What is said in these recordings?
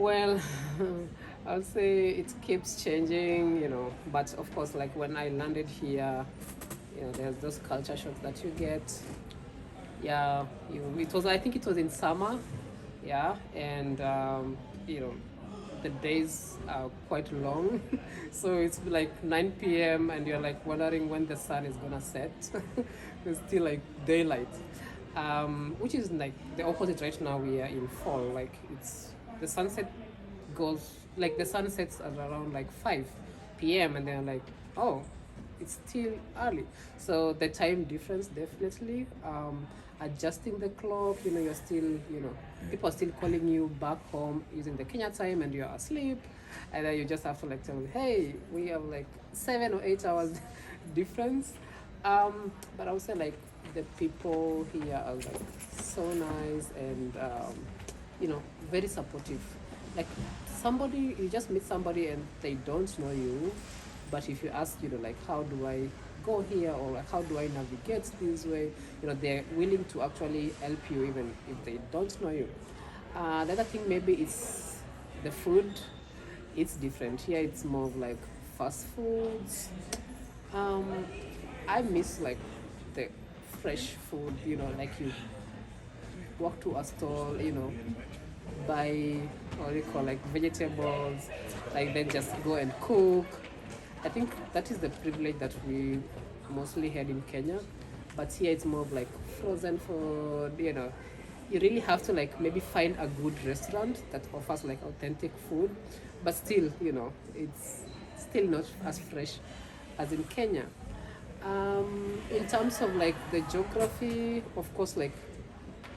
Well, I'll say it keeps changing, but of course, like when I landed here, there's those culture shocks that you get. Yeah, it was, I think it was in summer, yeah, and, you know, the days are quite long. So it's like 9 p.m. and you're like wondering when the sun is gonna set. It's still like daylight, which is like the opposite right now. We are in fall. Like it's the sunset goes like the sun sets at around like 5 p.m. and they're like, oh, it's still early. So the time difference definitely. Adjusting the clock, you're still, people are still calling you back home using the Kenya time and you're asleep. And then you just have to like tell them, hey, we have like 7 or 8 hours difference. But I would say like the people here are like so nice and, very supportive. Like somebody, you just meet somebody and they don't know you, but if you ask, like, how do I go here or like, how do I navigate this way, they're willing to actually help you even if they don't know you. The other thing maybe is the food. It's different here. It's more of like fast foods. Um, I miss like the fresh food. Like you walk to a stall, buy what do you call like vegetables, like then just go and cook. I think that is the privilege that we mostly had in Kenya, but here it's more of like frozen food. You really have to like maybe find a good restaurant that offers like authentic food, but still, it's still not as fresh as in Kenya. In terms of like the geography, of course, like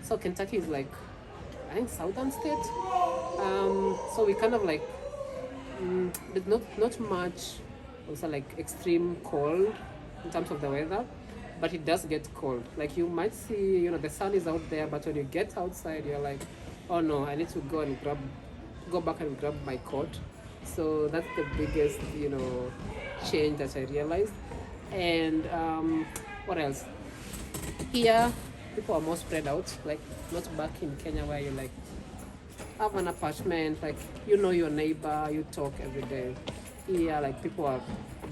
so Kentucky is like I think southern state. So we kind of like there's not much also like extreme cold in terms of the weather, but it does get cold. Like you might see, the sun is out there, but when you get outside, you're like, oh no, I need to go back and grab my coat. So that's the biggest, change that I realized. And what else? Here, people are more spread out. Like not back in Kenya where you like have an apartment, like your neighbor, you talk every day. Here, like people are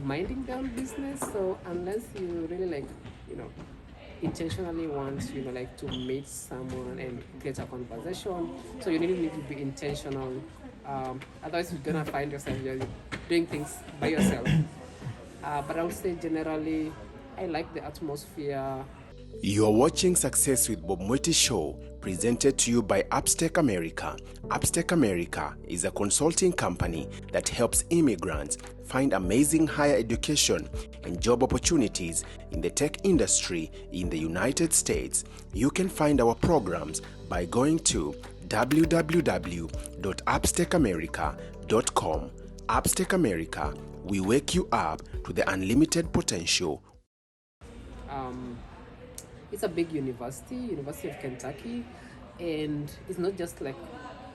minding their own business. So unless you really like, you know, intentionally want, like to meet someone and get a conversation, so you really need to be intentional. Otherwise, you're gonna find yourself you're doing things by yourself. But I would say generally, I like the atmosphere. You are watching Success with Bob Mwiti Show, presented to you by Upstake America. Upstake America is a consulting company that helps immigrants find amazing higher education and job opportunities in the tech industry in the United States. You can find our programs by going to www.upstakeamerica.com. Upstake America, we wake you up to the unlimited potential. Um, it's a big University of Kentucky, and it's not just like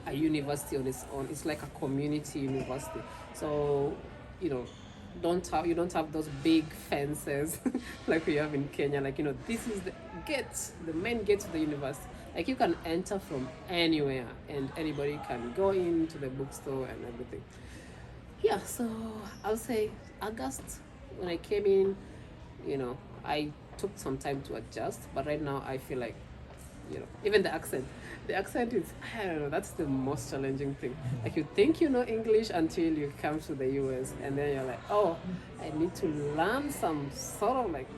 a university on its own. It's like a community university. So, you know, you don't have those big fences like we have in Kenya. Like this is the main gate to the university. Like you can enter from anywhere, and anybody can go into the bookstore and everything. Yeah, so I'll say August when I came in, I took some time to adjust, but right now I feel like, even the accent. The accent is, I don't know, that's the most challenging thing. Like you think you know English until you come to the US, and then you're like, oh, I need to learn some sort of like,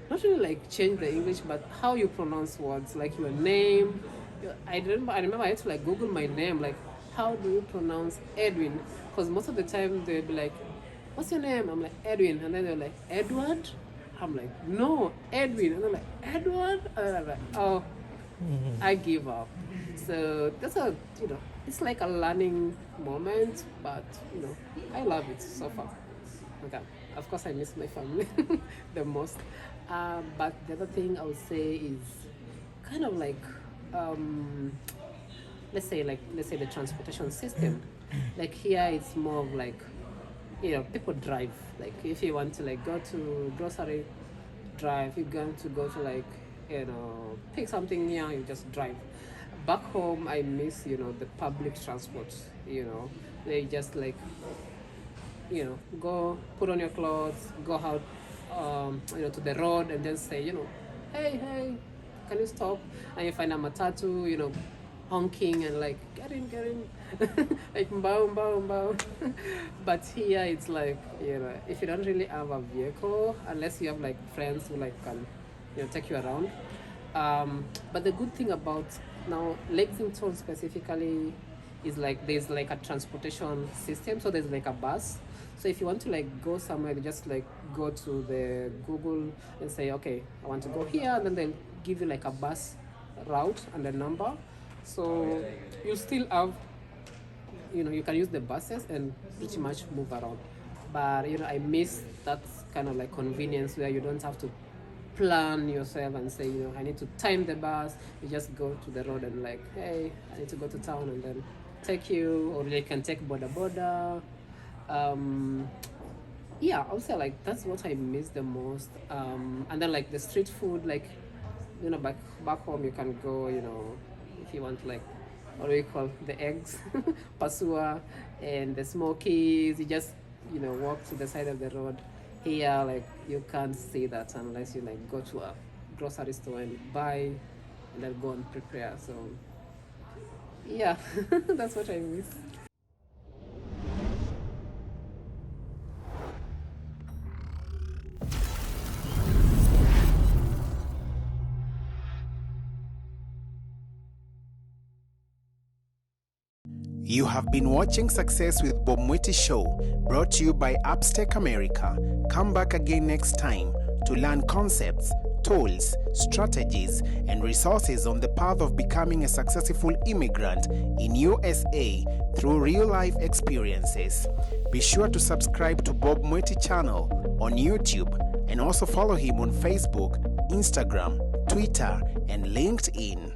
not really like change the English, but how you pronounce words, like your name. I remember I had to like Google my name, like how do you pronounce Edwin? Because most of the time they'd be like, what's your name? I'm like, Edwin. And then they're like, Edward? I'm like, no, Edwin. And they're like, Edward? And I'm like, oh, I give up. So that's it's like a learning moment, but, I love it so far. Okay. Of course, I miss my family the most. But the other thing I would say is kind of like, let's say the transportation system. Like here, it's more of like, people drive. Like if you want to like go to grocery, drive. You're going to go to like, pick something here, you just drive. Back home, I miss, the public transport. you know. They just like, you know, go put on your clothes, go out, you know, to the road, and then say, you know, hey, hey, can you stop? And you find a matatu, you know, honking and like, get in, like mbao, mbao, mbao. But here it's like, you know, if you don't really have a vehicle, unless you have like friends who like can, you know, take you around. But the good thing about now Lexington specifically is like there's like a transportation system. So there's like a bus. So if you want to like go somewhere, you just like go to the Google and say, okay, I want to go here, and then they'll give you like a bus route and a number. So you still have, you know, you can use the buses and pretty much move around. But you know, I miss that kind of like convenience where you don't have to plan yourself and say, you know, I need to time the bus. You just go to the road and like, hey, I need to go to town, and then take you, or they can take boda boda. Yeah, I would say like that's what I miss the most. And then like the street food, like, you know, back home you can go, you know, if you want like, what do we call the eggs, pasua, and the smokies. You just, you know, walk to the side of the road. Here, like, you can't see that unless you like go to a grocery store and buy, and then go and prepare. So yeah, that's what I miss. You have been watching Success with Bob Mwiti Show, brought to you by Upstake America. Come back again next time to learn concepts, tools, strategies, and resources on the path of becoming a successful immigrant in USA through real-life experiences. Be sure to subscribe to Bob Mwiti channel on YouTube, and also follow him on Facebook, Instagram, Twitter, and LinkedIn.